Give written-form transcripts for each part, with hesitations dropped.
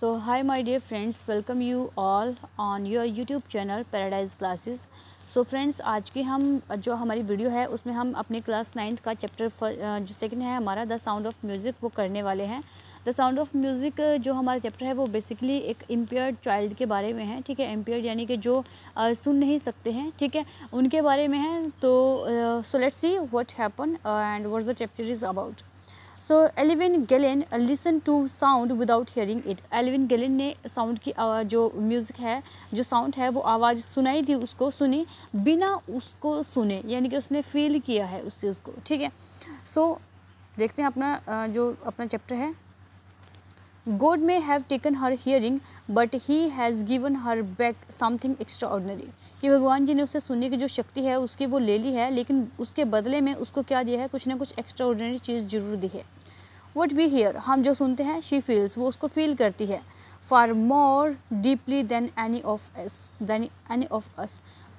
So hi my dear friends, welcome you all on your YouTube channel Paradise Classes. So friends, आज की हम जो हमारी video है उसमें हम अपने क्लास 9th का चैप्टर जो सेकंड है हमारा द साउंड ऑफ म्यूज़िक वो करने वाले हैं। द साउंड ऑफ म्यूज़िक जो हमारा चैप्टर है वो बेसिकली एक इम्पेयर्ड चाइल्ड के बारे में है, ठीक है। इम्पेयर्ड यानी कि जो सुन नहीं सकते हैं, ठीक है, उनके बारे में है। तो so let's see what happen and what the chapter is about. So Evelyn Glennie listen to sound without hearing it. Evelyn Glennie ने साउंड की जो म्यूज़िक है, जो साउंड है, वो आवाज़ सुनाई थी, उसको सुनी बिना उसको सुने, यानी कि उसने फील किया है उस चीज़ को, ठीक है। सो देखते हैं अपना जो अपना चैप्टर है। God may have taken her hearing, but he has given her back something extraordinary. कि भगवान जी ने उसे सुनने की जो शक्ति है उसकी वो ले ली है, लेकिन उसके बदले में उसको क्या दिया है, कुछ ना कुछ एक्स्ट्राऑर्डिनरी चीज़ जरूर दी है। What we hear, हम जो सुनते हैं, she feels, वो उसको फील करती है, far more deeply than any of us,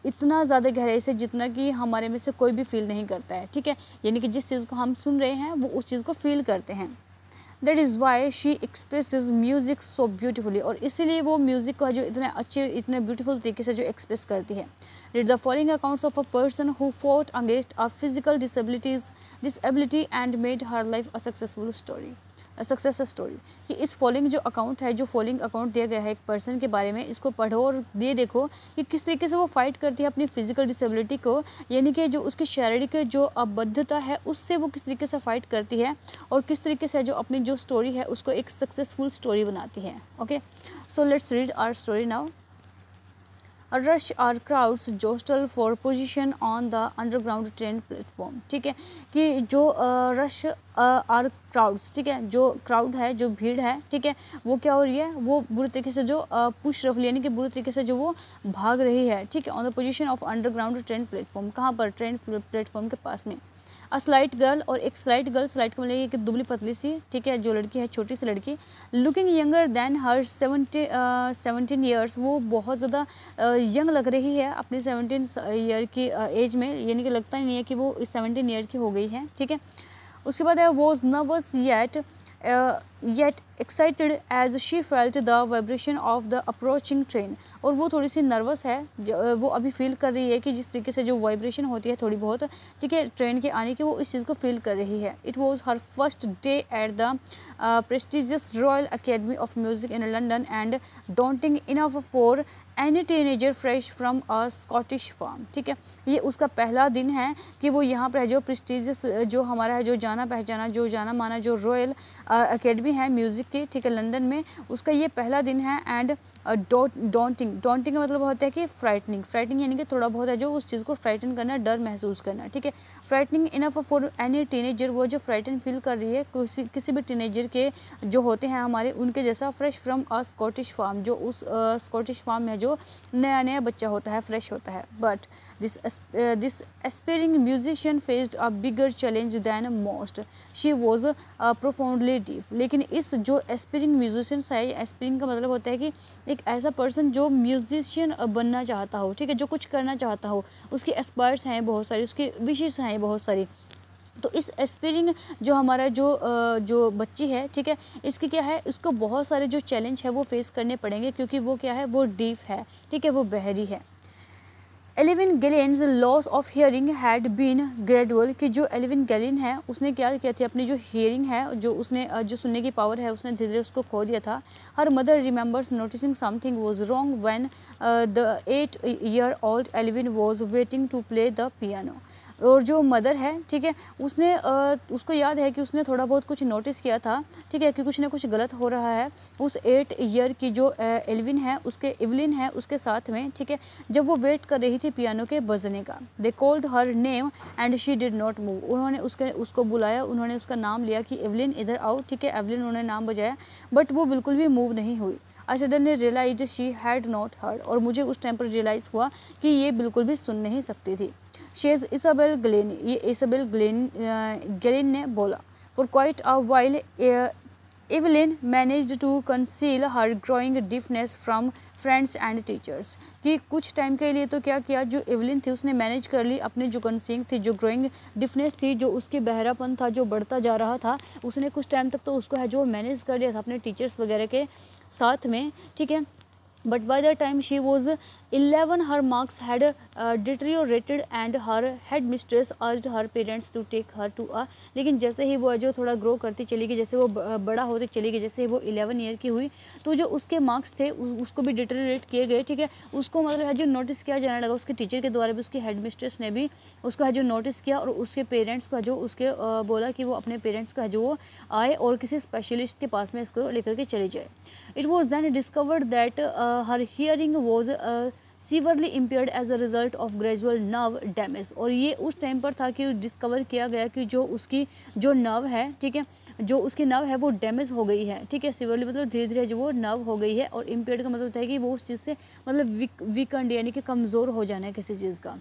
इतना ज़्यादा गहराई से जितना कि हमारे में से कोई भी फील नहीं करता है, ठीक है। यानी कि जिस चीज़ को हम सुन रहे हैं वो उस चीज़ को फील करते हैं। That is why she expresses music so beautifully, और इसीलिए वो म्यूज़िक का जो इतने अच्छे, इतने ब्यूटीफुल तरीके से जो एक्सप्रेस करती है। Read the following accounts of a person who fought against a physical disability and made her life a successful story, success story. कि इस फॉलोइंग जो अकाउंट है, जो फॉलोइंग अकाउंट दिया गया है एक पर्सन के बारे में, इसको पढ़ो और ये देखो कि किस तरीके से वो फाइट करती है अपनी फिजिकल डिसेबिलिटी को, यानी कि जो उसकी शारीरिक जो अबद्धता है उससे वो किस तरीके से फाइट करती है, और किस तरीके से जो अपनी जो स्टोरी है उसको एक सक्सेसफुल स्टोरी बनाती है। Okay, so let's read our story now. A rush or crowds jostle for position on the underground train platform, ठीक है। कि जो रश और क्राउड्स, ठीक है, जो क्राउड है, जो भीड़ है, ठीक है, वो क्या हो रही है, वो बुरी तरीके से जो पुश रफली यानी कि बुरी तरीके से जो वो भाग रही है, ठीक है, on the position of underground train platform. कहाँ पर? ट्रेन प्लेटफॉर्म के पास में। अ स्लाइट गर्ल, और एक स्लाइट गर्ल, स्लाइट का मतलब एक दुबली पतली सी, ठीक है, जो लड़की है, छोटी सी लड़की, लुकिंग यंगर देन हर 17 ईयर्स, वो बहुत ज़्यादा यंग लग रही है अपनी 17 ईयर की एज में, यानी कि लगता ही नहीं है कि वो 17 ईयर की हो गई है, ठीक है। उसके बाद है was nervous yet excited as she felt the vibration of the approaching train, और वो थोड़ी सी नर्वस है, वो अभी फील कर रही है कि जिस तरीके से जो वाइब्रेशन होती है थोड़ी बहुत, ठीक है, ट्रेन के आने की, वो इस चीज़ को फील कर रही है। It was her first day at the prestigious Royal Academy of Music in London and daunting enough for any teenager fresh from a Scottish farm, ठीक है। ये उसका पहला दिन है कि वो यहाँ पर है, जो प्रेस्टिजियस, जो हमारा है, जो जाना पहचाना, जो जाना माना, जो रॉयल अकेडमी है म्यूज़िक की, ठीक है, लंदन में, उसका ये पहला दिन है। एंड डॉन्टिंग का मतलब होता है कि फ्राइटनिंग यानी कि थोड़ा बहुत है जो उस चीज़ को फ्राइटन करना, डर महसूस करना, ठीक है। Frightening enough for any teenager, वो जो फ्राइटन फील कर रही है किसी भी टीनेजर के जो होते हैं हमारे, उनके जैसा। Fresh from a Scottish farm, जो उस स्कॉटिश फार्म में जो नया बच्चा होता है, फ्रेश होता है। But this aspiring musician faced a bigger challenge than most, she was profoundly deaf. लेकिन इस जो एस्पायरिंग म्यूजिशियन है, एस्पायरिंग का मतलब होता है कि एक ऐसा पर्सन जो म्यूजिशियन बनना चाहता हो, ठीक है, जो कुछ करना चाहता हो, उसकी एस्पायर्स हैं बहुत सारी, उसकी विशेष हैं बहुत सारी। तो इस एस्पायरिंग जो हमारा जो बच्ची है, ठीक है, इसकी क्या है, इसको बहुत सारे जो चैलेंज है वो फेस करने पड़ेंगे, क्योंकि वो क्या है, वो डीफ है, ठीक है, वो बहरी है। Evelyn Glennie's loss of hearing had been gradual, कि जो एलिविन गैलन है उसने क्या किया था, अपनी जो हियरिंग है, जो उसने जो सुनने की पावर है, उसने धीरे धीरे उसको खो दिया था। Her mother remembers noticing something was wrong when the 8-year-old Evelyn was waiting to play the piano. और जो मदर है, ठीक है, उसने उसको याद है कि उसने थोड़ा बहुत कुछ नोटिस किया था, ठीक है, कि कुछ ना कुछ गलत हो रहा है उस 8 ईयर की जो एलिविन है, एवलिन है उसके साथ में, ठीक है, जब वो वेट कर रही थी पियानो के बजने का। They called her name and she did not move, उन्होंने उसको बुलाया, उन्होंने उसका नाम लिया कि एवलिन इधर आओ, ठीक है, एवलिन उन्होंने नाम बजाया, बट वो बिल्कुल भी मूव नहीं हुई। I suddenly realise she had not heard, और मुझे उस टाइम पर रियलाइज़ हुआ कि ये बिल्कुल भी सुन नहीं सकती थी। शेज इसाबेल गलेन, ये इसाबेल गलेन ने बोला। For quite a while Evelyn managed to conceal her growing deafness from friends and teachers, कि कुछ टाइम के लिए तो क्या किया, जो एवलिन थी उसने मैनेज कर ली अपने जो कंसील थी, जो ग्रोइंग डिफनेस थी, जो उसके बहरापन था जो बढ़ता जा रहा था, उसने कुछ टाइम तक तो उसको है जो मैनेज कर लिया था अपने टीचर्स वगैरह के साथ में, ठीक है। But by the time she was 11 her marks had deteriorated and her headmistress urged her parents to take her to a, लेकिन जैसे ही वो जो थोड़ा ग्रो करती चली गई, जैसे वो बड़ा होती चली गई, जैसे ही वो 11 ईयर की हुई, तो जो उसके मार्क्स थे उसको भी डिटेरियोरेट किए गए, ठीक है। उसको मतलब है जो नोटिस किया जाने लगा, उसके टीचर के द्वारा भी, उसकी हेड मिस्ट्रेस ने भी उसको है जो नोटिस किया, और उसके पेरेंट्स का जो उसके बोला कि वो अपने पेरेंट्स का जो वो आए और किसी स्पेशलिस्ट के पास में इसको लेकर के चले जाए। It was then discovered that her hearing was severely impaired as a result of gradual nerve damage, और ये उस टाइम पर था कि डिस्कवर किया गया कि जो उसकी जो नर्व है, ठीक है, जो उसकी नर्व है वो डैमेज हो गई है, ठीक है। सीवरली मतलब धीरे धीरे जो वो नर्व हो गई है, और इम्पेयर्ड का मतलब है कि वो उस चीज़ से मतलब वीकेंड यानी कि कमज़ोर हो जाना है किसी चीज़ का।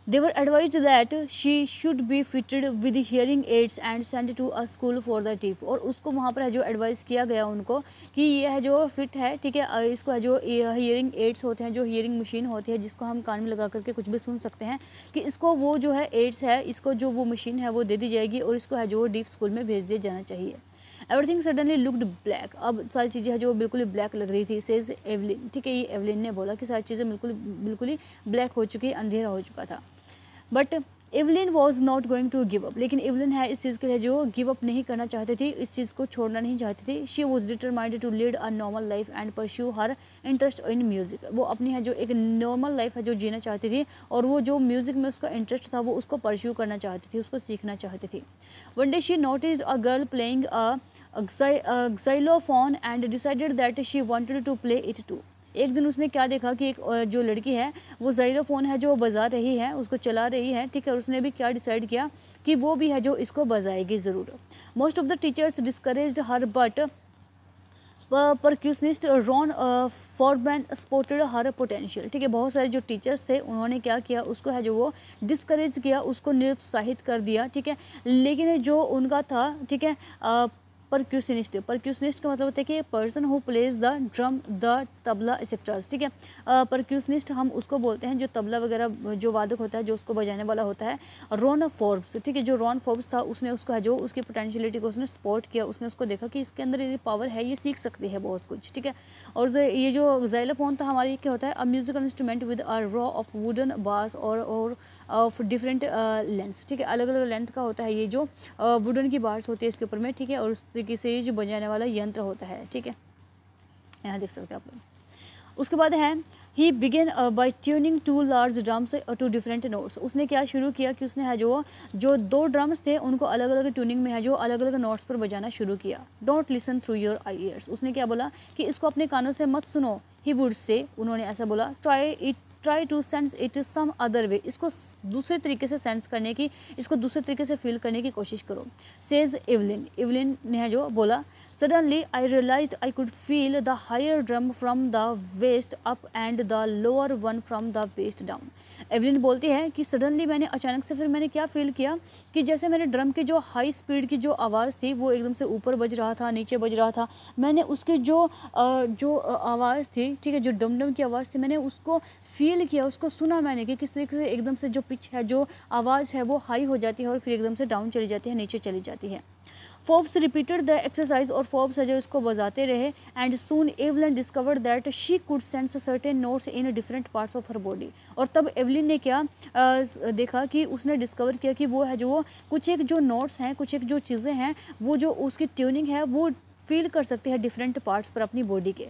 They were advised that she should be fitted with hearing aids and sent to a school for the deaf, और उसको वहाँ पर है जो एडवाइस किया गया उनको कि ये है जो फिट है, ठीक है, इसको है जो हियरिंग एड्स होते हैं, जो हियरिंग मशीन होती है जिसको हम कान में लगा करके कुछ भी सुन सकते हैं, कि इसको वो जो है एड्स है, इसको जो वो मशीन है वो दे दी जाएगी, और इसको है जो डीफ स्कूल में भेज दिया जाना चाहिए। एवरीथिंग सडनली लुक्ड ब्लैक, अब सारी चीज़ें है जो बिल्कुल ही ब्लैक लग रही थी, सेज एवलिन, ठीक है, ये एवलिन ने बोला कि सारी चीज़ें बिल्कुल ही ब्लैक हो चुकी, अंधेरा हो चुका था। But Evelyn was not going to give up, लेकिन एवलिन है इस चीज़ के लिए जो गिव अप नहीं करना चाहती थी, इस चीज़ को छोड़ना नहीं चाहती थी। She was determined to lead a normal life and pursue her interest in music, वो अपनी है जो एक नॉर्मल लाइफ है जो जीना चाहती थी, और वो जो म्यूजिक में उसका इंटरेस्ट था वो उसको परस्यू करना चाहती थी, उसको सीखना चाहती थी। One day she noticed a girl playing a xylophone and decided that she wanted to play it too, एक दिन उसने क्या देखा कि एक जो लड़की है वो xylophone है जो बजा रही है, उसको चला रही है, ठीक है, और उसने भी क्या डिसाइड किया कि वो भी है जो इसको बजाएगी ज़रूर। Most of the teachers discouraged her but percussionist Ron Forman spotted her potential, ठीक है, बहुत सारे जो टीचर्स थे उन्होंने क्या किया, उसको है जो वो डिस्करेज किया, उसको निरुत्साहित कर दिया, ठीक है। लेकिन जो उनका था, ठीक है, परक्यूशनिस्ट का मतलब होता है कि person who plays the drum, the tabla etceteras, ठीक है। परक्यूशनिस्ट हम उसको बोलते हैं जो तबला वगैरह जो वादक होता है, जो उसको बजाने वाला होता है। रॉन फोर्ब्स, ठीक है, जो रॉन फोर्ब्स था उसने उसका जो उसकी पोटेंशियलिटी को उसने स्पॉट किया, उसने उसको देखा कि इसके अंदर ये पावर है, ये सीख सकती है बहुत कुछ, ठीक है। और ये जो xylophone था हमारे क्या होता है, a musical instrument with a raw of wooden बास और ऑफ डिफरेंट लेंथ, ठीक है, अलग अलग लेंथ का होता है ये जो वुडन की बार्स होती है इसके ऊपर में, ठीक है, और उस तरीके से ये जो बजाने वाला यंत्र होता है, ठीक है, यहाँ देख सकते हैं आप लोग। उसके बाद है he began by tuning two large drums to different notes, उसने क्या शुरू किया कि उसने है जो दो ड्रम्स थे उनको अलग अलग ट्यूनिंग में है जो अलग अलग नोट्स पर बजाना शुरू किया। Don't listen through your ears, उसने क्या बोला कि इसको अपने कानों से मत सुनो, ही वुड से, उन्होंने ऐसा बोला, try to sense it some other way, इसको दूसरे तरीके से सेंस करने की, इसको दूसरे तरीके से फील करने की कोशिश करो। सेज एवलिन ने जो बोला, suddenly I realised I could feel the higher drum from the waist up and the lower one from the waist down. Evelyn बोलती है कि सडनली मैंने अचानक से फिर मैंने क्या फील किया कि जैसे मेरे ड्रम की जो हाई स्पीड की जो आवाज़ थी वो एकदम से ऊपर बज रहा था, नीचे बज रहा था, मैंने उसकी जो आवाज़ थी, ठीक है, जो डम की आवाज़ थी, मैंने उसको फील किया, उसको सुना मैंने कि किस तरीके से एकदम से जो पिच है, जो आवाज़ है वो हाई हो जाती है और फिर एकदम से डाउन चली जाती है, नीचे चली जाती है। फोर्ब्स रिपीटेड द एक्सरसाइज, और फोर्ब्स है जो इसको बजाते रहे, and soon Evelyn discovered that she could sense certain notes in different parts of her body, और तब एवलिन ने क्या देखा कि उसने डिस्कवर किया कि वो है जो कुछ एक जो नोट्स हैं, कुछ एक जो चीज़ें हैं, वो जो उसकी ट्यूनिंग है वो फील कर सकती है डिफरेंट पार्ट्स पर अपनी बॉडी के।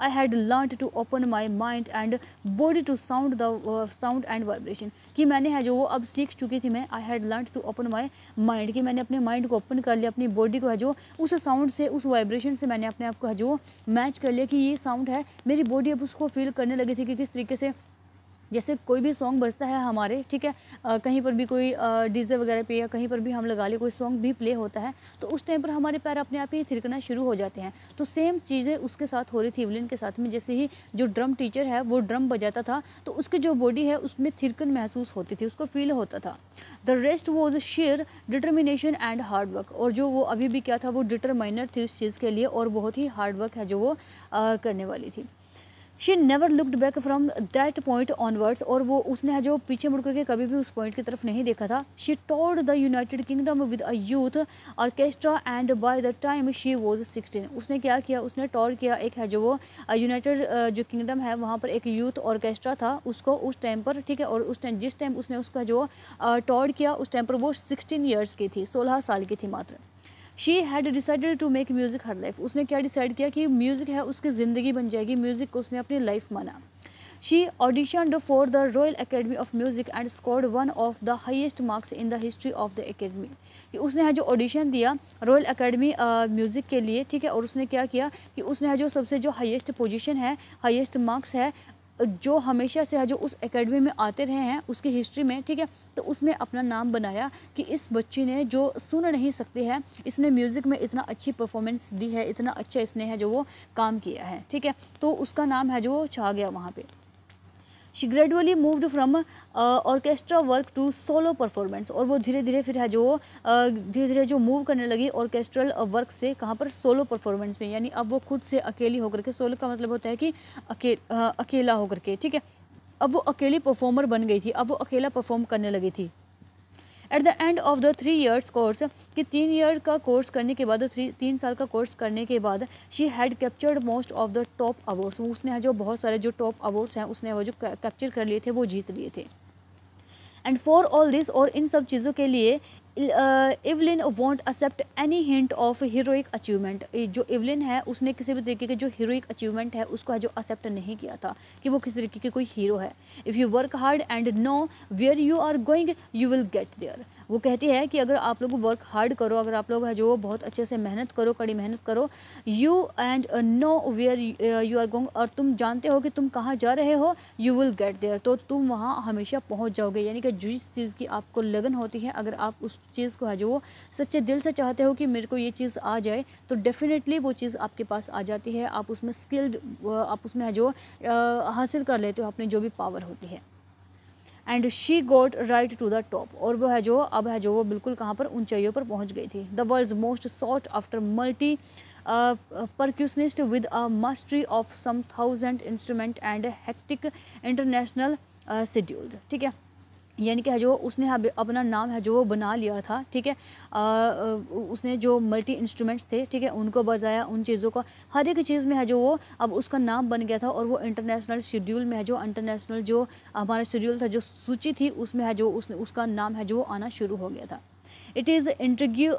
I had learned to open my mind and body to sound and vibration, कि मैंने है जो वो अब सीख चुकी थी मैं, I had learned to open my mind, कि मैंने अपने माइंड को ओपन कर लिया, अपनी बॉडी को है जो उस साउंड से, उस वाइब्रेशन से मैंने अपने आप को है जो मैच कर लिया कि ये साउंड है, मेरी बॉडी अब उसको फील करने लगी थी कि किस तरीके से जैसे कोई भी सॉन्ग बजता है हमारे, ठीक है, कहीं पर भी कोई डीजे वगैरह पे या कहीं पर भी हम लगा ले, कोई सॉन्ग भी प्ले होता है तो उस टाइम पर हमारे पैर अपने आप ही थिरकना शुरू हो जाते हैं। तो सेम चीज़ें उसके साथ हो रही थी, इवलिन के साथ में। जैसे ही जो ड्रम टीचर है वो ड्रम बजाता था तो उसकी जो बॉडी है उसमें थिरकन महसूस होती थी, उसको फील होता था। The rest was share determination and hard work. और जो वो अभी भी क्या था, वो डिटरमाइनर थी उस चीज़ के लिए और बहुत ही हार्ड वर्क है जो वो करने वाली थी। She never looked back from that point onwards. और वो उसने है जो पीछे मुड़ करके कभी भी उस पॉइंट की तरफ नहीं देखा था। She toured the United Kingdom with a youth orchestra and by the time she was 16। उसने क्या किया, उसने टूर किया एक है जो वो यूनाइटेड जो किंगडम है वहाँ पर एक यूथ ऑर्केस्ट्रा था उसको उस टाइम पर, ठीक है। और उस टाइम जिस टाइम उसने उसका जो टूर किया उस टाइम पर वो 16 ईयर्स की थी, 16 साल की थी मात्र। She had decided to make music her life. उसने क्या डिसाइड किया कि म्यूज़िक है उसकी ज़िंदगी बन जाएगी, म्यूज़िक को उसने अपनी लाइफ माना। She auditioned for the royal Academy of music and scored one of the highest marks in the history of the academy. कि उसने है जो ऑडिशन दिया रॉयल अकेडमी म्यूज़िक के लिए, ठीक है। और उसने क्या किया कि उसने है जो सबसे जो हाईएस्ट पोजीशन है, हाईएस्ट मार्क्स है जो हमेशा से है जो उस एकेडमी में आते रहे हैं उसकी हिस्ट्री में, ठीक है। तो उसमें अपना नाम बनाया कि इस बच्ची ने जो सुन नहीं सकती है, इसने म्यूज़िक में इतना अच्छी परफॉर्मेंस दी है, इतना अच्छा इसने है जो वो काम किया है, ठीक है। तो उसका नाम है जो वो छा गया वहाँ पे। She gradually moved from orchestra work to solo performance. और वो धीरे धीरे फिर है जो धीरे धीरे जो मूव करने लगी ऑर्केस्ट्रल वर्क से कहाँ पर, सोलो परफॉर्मेंस में। यानी अब वो खुद से अकेली होकर के, सोलो का मतलब होता है कि अकेला होकर के, ठीक है। अब वो अकेली परफॉर्मर बन गई थी, अब वो अकेला परफॉर्म करने लगी थी। At the end of the 3 years course, कि 3 ईयर का कोर्स करने के बाद, 3 साल का कोर्स करने के बाद, she had captured most of the top awards. उसने जो बहुत सारे जो टॉप अवार्ड्स हैं उसने वो जो कैप्चर कर लिए थे, वो जीत लिए थे। एंड फॉर ऑल दिस, और इन सब चीज़ों के लिए Evelyn won't accept any hint of heroic achievement. जो इवलिन है उसने किसी भी तरीके के जो हीरोइक अचीवमेंट है उसको जो एक्सेप्ट नहीं किया था कि वो किसी तरीके की कोई हीरो है। If you work hard and know where you are going you will get there. वो कहती है कि अगर आप लोग वर्क हार्ड करो, अगर आप लोग है जो बहुत अच्छे से मेहनत करो, कड़ी मेहनत करो, you and know where you are going, और तुम जानते हो कि तुम कहाँ जा रहे हो, यू विल गेट देयर, तो तुम वहाँ हमेशा पहुँच जाओगे। यानी कि जिस चीज़ की आपको लगन होती है, अगर आप उस चीज़ को है जो वो सच्चे दिल से चाहते हो कि मेरे को ये चीज़ आ जाए, तो डेफिनेटली वो चीज़ आपके पास आ जाती है। आप उसमें स्किल्ड, आप उसमें है जो हासिल कर लेते हो अपनी जो भी पावर होती है। And she got right to the top. और वो है जो अब है जो वो बिल्कुल कहाँ पर, ऊंचाइयों पर पहुँच गई थी। The world's most sought after multi percussionist with a mastery of some 1000 instrument and hectic international scheduled, ठीक है। यानी कि है जो उसने अपना नाम है जो वो बना लिया था, ठीक है। उसने जो मल्टी इंस्ट्रूमेंट्स थे, ठीक है, उनको बजाया, उन चीज़ों को, हर एक चीज़ में है जो वो अब उसका नाम बन गया था। और वो इंटरनेशनल शेड्यूल में है जो इंटरनेशनल जो हमारा शेड्यूल था, जो सूची थी, उसमें है जो उसका नाम है जो वो आना शुरू हो गया था। It is intriguing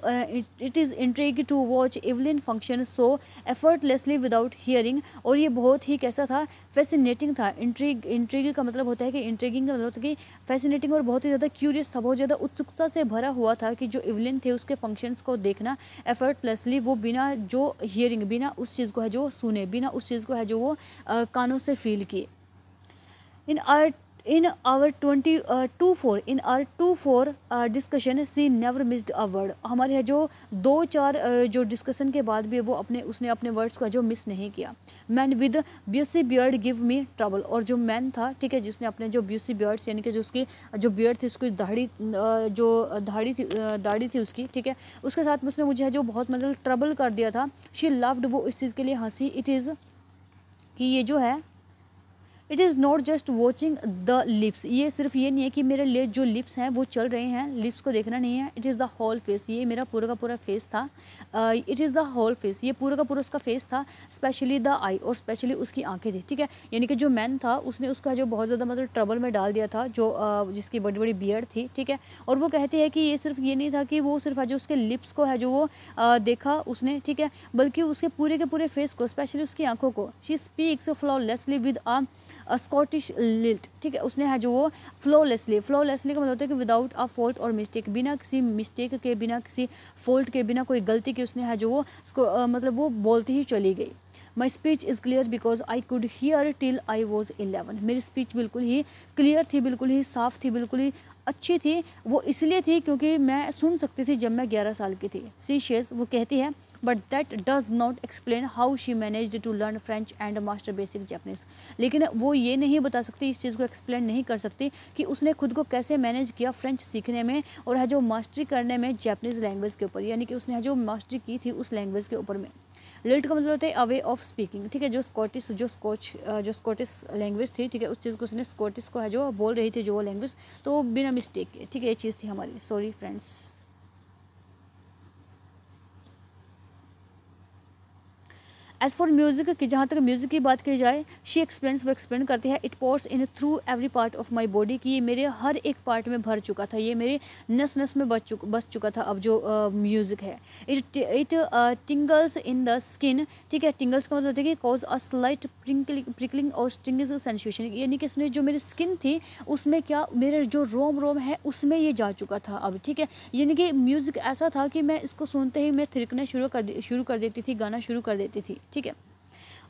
to watch Evelyn function so effortlessly without hearing। और ये बहुत ही कैसा था, फैसिनेटिंग था। इंट्रिग का मतलब होता है कि, इंट्रिगिंग का मतलब होता है कि फैसिनेटिंग, और बहुत ही ज़्यादा क्यूरियस था, बहुत ज़्यादा उत्सुकता से भरा हुआ था कि जो इवलिन थे उसके फंक्शंस को देखना एफर्टलेसली, वो बिना जो हियरिंग, बिना उस चीज़ को है जो सुने, बिना उस चीज़ को है जो वो कानों से फील किए। In our 2-4 discussion she never missed a word. हमारे है जो 2-4 जो डिस्कशन के बाद भी उसने अपने वर्ड्स को जो मिस नहीं किया। Man with bushy beard give me trouble. और जो मैन था, ठीक है, जिसने अपने जो ब्यूसी बियर्ड्स, यानी कि जो उसकी जो बियर्ड थी, उसकी दाढ़ी थी उसकी, ठीक है, उसके साथ में उसने मुझे है जो बहुत मतलब ट्रबल कर दिया था। शी लव्ड, वो इस चीज़ के लिए हंसी। इट इज़ कि ये जो है, it is not just watching the lips. ये सिर्फ ये नहीं है कि मेरे जो लिप्स हैं वो चल रहे हैं, लिप्स को देखना नहीं है। It is the whole face, ये मेरा पूरा का पूरा फेस था। It is the whole face, ये पूरा का पूरा उसका फेस था। स्पेशली द आई, और स्पेशली उसकी आंखें थी, ठीक है। यानी कि जो मैन था उसने उसका जो बहुत ज़्यादा मतलब ट्रबल में डाल दिया था, जो जिसकी बड़ी बड़ी बियर्ड थी, ठीक है। और वो कहती है कि ये सिर्फ ये नहीं था कि वो सिर्फ है जो उसके लिप्स को है जो वो देखा उसने, ठीक है, बल्कि उसके पूरे के पूरे फेस को, स्पेशली उसकी आंखों को। She speaks flawlessly with Scottish lilt, ठीक है। उसने है जो वो फ्लॉलेसली का मतलब होता है कि विदाउट अ फॉल्ट और मिस्टेक, बिना किसी मिस्टेक के, बिना किसी फॉल्ट के, बिना कोई गलती के, उसने है जो वो मतलब वो बोलती ही चली गई। My speech is clear because I could hear till I was 11। मेरी स्पीच बिल्कुल ही क्लियर थी, बिल्कुल ही साफ़ थी, बिल्कुल ही अच्छी थी। वो इसलिए थी क्योंकि मैं सुन सकती थी जब मैं 11 साल की थी। सी शेज, वो कहती है, but that does not explain how she managed to learn French and master basic Japanese. लेकिन वो ये नहीं बता सकती, इस चीज़ को एक्सप्लेन नहीं कर सकती कि उसने खुद को कैसे मैनेज किया फ्रेंच सीखने में और है जो मास्टरी करने में जैपनीज़ लैंग्वेज के ऊपर, यानी कि उसने जो मास्टरी की थी उस लैंग्वेज के ऊपर में। लिट का मतलब होता है अ वे ऑफ स्पीकिंग, ठीक है, जो स्कॉटिश लैंग्वेज थी, ठीक है, उस चीज़ को उसने स्कॉटिश को है जो बोल रही थी जो वो लैंग्वेज, तो बिना मिस्टेक के, ठीक है, ये चीज़ थी हमारी। Sorry friends. As for music, कि जहाँ तक म्यूज़िक की बात की जाए, शी एक्सप्लेन्स, वो एक्सप्लेन करती है, it pores in through every part of my body, कि ये मेरे हर एक पार्ट में भर चुका था, ये मेरे नस नस में बस चुका था अब जो म्यूज़िक है। इट टिंगल्स इन द स्किन, ठीक है, टिंगल्स का मतलब होता है कि कॉज अ स्लाइट प्रिकलिंग और स्टिंगिंग सेंसेशन, यानी कि इसने जो मेरी स्किन थी उसमें क्या मेरे जो रोम है उसमें ये जा चुका था अब, ठीक है। यानी कि म्यूज़िक ऐसा था कि मैं इसको सुनते ही मैं थिरकना शुरू कर देती थी, गाना शुरू कर देती थी, ठीक है।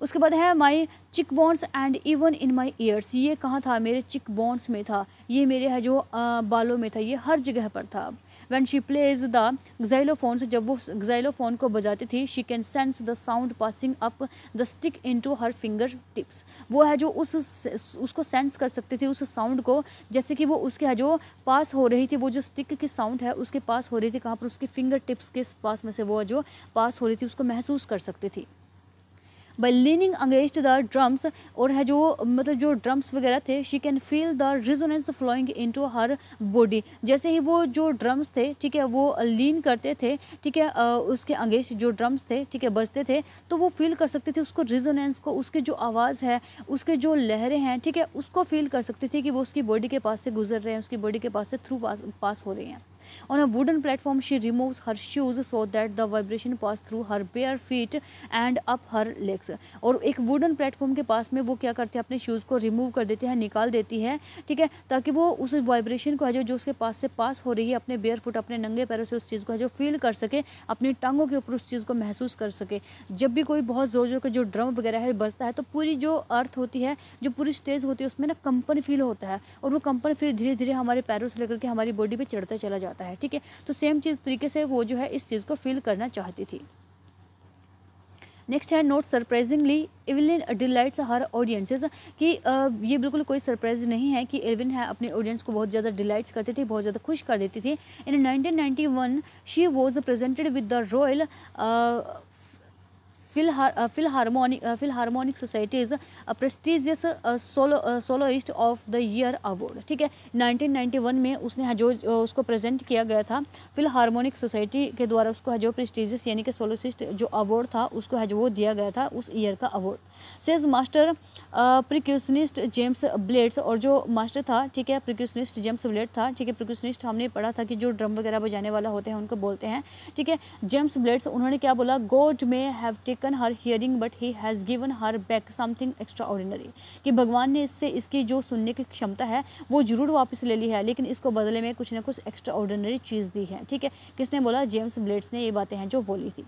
उसके बाद है माई चिक bones and even in my years, ये कहाँ था, मेरे चिक बोन्स में था, ये मेरे है जो बालों में था, ये हर जगह पर था। When she plays the xylophone, जब वो xylophone को बजाती थी, she can sense the sound passing up the stick into her finger tips, वो है जो उसको सेंस कर सकती थी उस साउंड को, जैसे कि वो उसके है जो पास हो रही थी, वो जो स्टिक की साउंड है उसके पास हो रही थी, कहाँ पर, उसकी फिंगर टिप्स के पास में से वो जो पास हो रही थी उसको महसूस कर सकती थी। By leaning against the drums, और है जो मतलब जो ड्रम्स वगैरह थे, she can feel the resonance flowing into her body, जैसे ही वो जो ड्रम्स थे, ठीक है, वो लीन करते थे, ठीक है, उसके अगेंस्ट जो ड्रम्स थे, ठीक है, बजते थे, तो वो फील कर सकते थे उसको, रिजोनेंस को, उसकी जो आवाज़ है, उसके जो लहरें हैं, ठीक है, उसको फील कर सकते थे कि वो उसकी बॉडी के पास से गुजर रहे हैं, उसकी बॉडी के पास से थ्रू पास हो रहे हैं। On a wooden platform, she removes her shoes so that the vibration pass through her bare feet and up her legs. और एक वुडन प्लेटफॉर्म के पास में वो क्या करते हैं, अपने शूज़ को रिमूव कर देते हैं, निकाल देती है, ठीक है, ताकि वो उस वाइब्रेशन को है जो उसके पास से पास हो रही है अपने बेयर फुट, अपने नंगे पैरों से उस चीज़ को है जो फील कर सके, अपनी टांगों के ऊपर उस चीज़ को महसूस कर सके। जब भी कोई बहुत ज़ोर ज़ोर का जो ड्रम वगैरह है बजता है, तो पूरी जो अर्थ होती है, जो पूरी स्टेज होती है, उसमें ना कंपन फील होता है, और वो कंपन फिर धीरे धीरे हमारे पैरों से लेकर के हमारी बॉडी पे चढ़ता चला जाता है, ठीक है। तो सेम चीज़ तरीके से वो जो है इस चीज़ को फील करना चाहती थी। नेक्स्ट है, नोट सरप्राइजिंगली एवलिन डिलाइट्स हर ऑडियंसेस, कि ये बिल्कुल कोई सरप्राइज नहीं है कि एवलिन है अपने ऑडियंस को बहुत ज़्यादा डिलाइट्स करती थी, बहुत ज़्यादा खुश कर देती थी। इन 1991 she was presented with the royal Philharmonic societies prestigious soloist of the year award, ठीक है। 1991 में उसने जो उसको प्रेजेंट किया गया था फिलहार्मोनिक सोसाइटी के द्वारा, उसको है जो प्रेस्टिजियस यानी कि सोलोइस्ट जो अवार्ड था उसको है जो वो दिया गया था उस ईयर का award. Says master percussionist James Blades, और जो मास्टर था, ठीक है, प्रिक्यूशनिस्ट जेम्स ब्लेड था, ठीक है। प्रिक्यूशनिस्ट हमने पढ़ा था कि जो ड्रम वगैरह बजाने वाला होते हैं उनको बोलते हैं, ठीक है। जेम्स ब्लेड्स, उन्होंने क्या बोला, God may have taken her hearing but he has given her back something extra ordinary, कि भगवान ने इससे इसकी जो सुनने की क्षमता है वो जरूर वापस ले ली है, लेकिन इसको बदले में कुछ ना कुछ एक्स्ट्रा ऑर्डिनरी चीज़ दी है, ठीक है। किसने बोला, जेम्स ब्लेड्स ने ये बातें हैं जो बोली थी।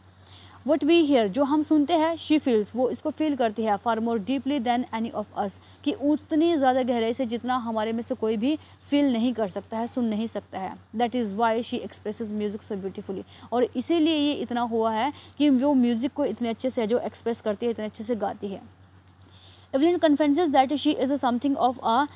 वट वी हियर, जो हम सुनते हैं, शी फील्स, वो इसको फील करती है, far more deeply than any of us, कि उतनी ज़्यादा गहराई से जितना हमारे में से कोई भी फील नहीं कर सकता है, सुन नहीं सकता है। That is why she expresses music so beautifully, और इसीलिए ये इतना हुआ है कि वो म्यूज़िक को इतने अच्छे से जो एक्सप्रेस करती है, इतने अच्छे से गाती है। Evelyn confesses that she is something of a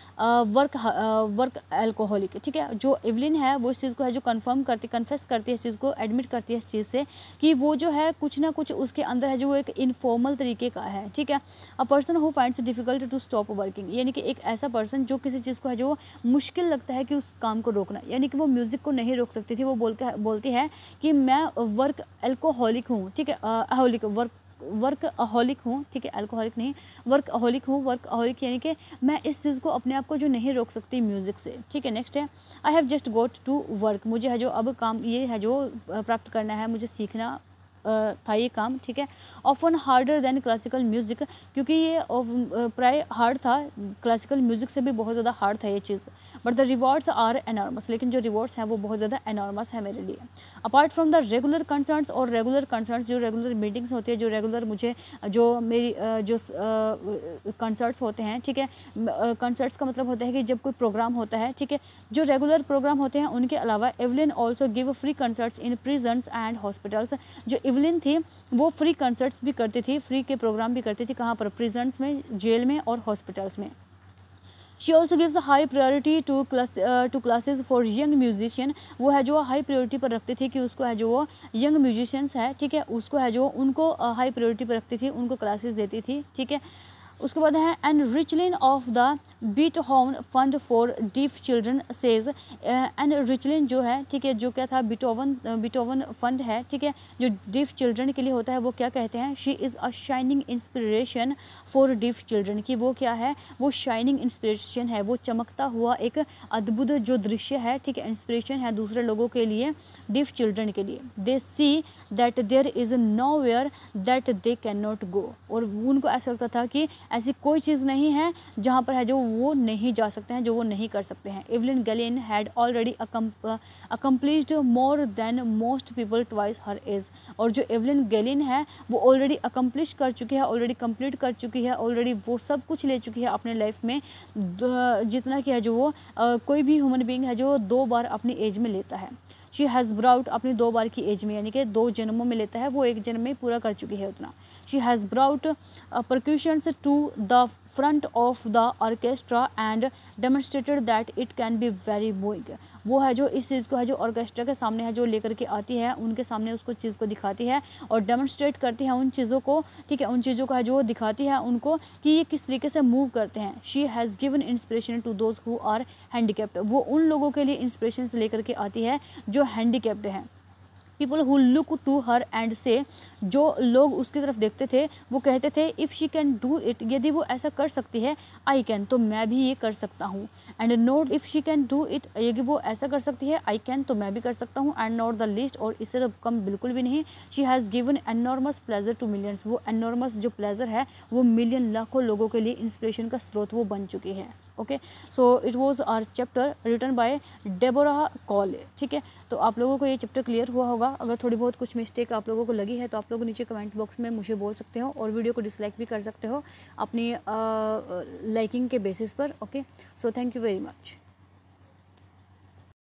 work alcoholic, ठीक है। जो एवलिन है वो इस चीज़ को है जो कन्फेस करती है, इस चीज़ को एडमिट करती है इस चीज़ से कि वो जो है कुछ ना कुछ उसके अंदर है जो वो एक इनफॉर्मल तरीके का है, ठीक है। A person who finds difficult to stop working, यानी कि एक ऐसा पर्सन जो किसी चीज़ को है जो मुश्किल लगता है कि उस काम को रोकना, यानी कि वो म्यूज़िक को नहीं रोक सकती थी। वो बोलती है कि मैं वर्क एल्कोहलिक हूँ, ठीक है, वर्क अहोलिक हूँ, ठीक है, अल्कोहलिक नहीं, वर्क अहोलिक हूँ। वर्क अहोलिक यानी कि मैं इस चीज़ को अपने आप को जो नहीं रोक सकती म्यूज़िक से, ठीक है। नेक्स्ट है, I have just got to work, मुझे है जो अब काम ये है जो प्राप्त करना है, मुझे सीखना था ये काम, ठीक है। Often harder than classical music, क्योंकि ये प्राय हार्ड था, क्लासिकल म्यूज़िक से भी बहुत ज़्यादा हार्ड था ये चीज़। But the rewards are enormous, लेकिन जो रिवॉर्ड्स हैं वो बहुत ज़्यादा एनॉर्मस है मेरे लिए। Apart from the regular concerns, और रेगुलर कंसर्न्स जो रेगुलर मीटिंग्स होती है, जो रेगुलर मुझे जो मेरी जो कंसर्ट्स होते हैं, ठीक है। कंसर्ट्स का मतलब होता है कि जब कोई प्रोग्राम होता है, ठीक है, जो रेगुलर प्रोग्राम होते हैं उनके अलावा Evelyn also give free concerts in prisons and hospitals. जो एवलिन थी वो फ्री कंसर्ट्स भी करती थी, फ्री के प्रोग्राम भी करती थी, कहाँ पर, प्रिजन्स में, जेल में और हॉस्पिटल्स में। She also gives high priority to classes for young musician, वो है जो हाई प्रायोरिटी पर रखती थी कि उसको है जो वो यंग म्यूजिशियंस है, ठीक है, उसको है जो उनको हाई प्रायोरिटी पर रखती थी, उनको क्लासेस देती थी, ठीक है। उसके बाद है and Richlin of the Beethoven fund for deaf children says, and Richlin जो है, ठीक है, जो क्या था, बीटहोवन फंड है, ठीक है, जो डीफ चिल्ड्रन के लिए होता है, वो क्या कहते हैं, she is a shining inspiration for deaf children, की वो क्या है, वो शाइनिंग इंस्पिरेशन है, वो चमकता हुआ एक अद्भुत जो दृश्य है, ठीक है, इंस्पिरेशन है दूसरे लोगों के लिए, डीफ चिल्ड्रन के लिए। They see that there is nowhere that they can not go, और उनको ऐसा लगता था कि ऐसी कोई चीज़ नहीं है जहाँ पर है जो वो नहीं जा सकते हैं, जो वो नहीं कर सकते हैं। Evelyn Glennie had already accomplished more than most people twice her age, और जो एवलिन गैलिन है वो ऑलरेडी अकम्प्लिश कर चुकी है, ऑलरेडी कंप्लीट कर चुकी है, ऑलरेडी वो सब कुछ ले चुकी है अपने लाइफ में, जितना कि है जो वो कोई भी ह्यूमन बीइंग है जो 2 बार अपनी एज में लेता है। शी हैज़ ब्राउट, अपनी 2 बार की एज में, यानी कि 2 जन्मों में लेता है, वो 1 जन्म में पूरा कर चुकी है उतना। She has brought percussions to the front of the orchestra and demonstrated that it can be very moving, वो है जो इस चीज़ को है जो ऑर्केस्ट्रा के सामने है जो लेकर के आती है, उनके सामने उसको चीज़ को दिखाती है और डेमोन्स्ट्रेट करती है उन चीज़ों को, ठीक है, उन चीज़ों का है जो दिखाती है उनको कि ये किस तरीके से मूव करते हैं। She has given inspiration to those who are handicapped, वो उन लोगों के लिए इंस्पिरेशन लेकर के आती है जो हैंडीकैप्ड हैं। People who look to her and say, जो लोग उसकी तरफ देखते थे वो कहते थे if she can do it, यदि वो ऐसा कर सकती है, आई कैन, तो मैं भी ये कर सकता हूँ। And note if she can do it, यदि वो ऐसा कर सकती है, आई कैन, तो मैं भी कर सकता हूँ। एंड नॉट द लिस्ट, और इससे तो कम बिल्कुल भी नहीं, she has given enormous pleasure to millions, वो एनॉर्मस जो प्लेजर है वो मिलियन, लाखों लोगों के लिए इंस्पिरेशन का स्रोत वो बन चुकी है। Okay, so it was our chapter written by Deborah Cowley, ठीक है। तो आप लोगों को ये चैप्टर क्लियर हुआ होगा। अगर थोड़ी बहुत कुछ मिस्टेक आप लोगों को लगी है तो आप लोग नीचे कमेंट बॉक्स में मुझे बोल सकते हो, और वीडियो को डिसलाइक भी कर सकते हो अपनी लाइकिंग के बेसिस पर। Okay, so thank you very much.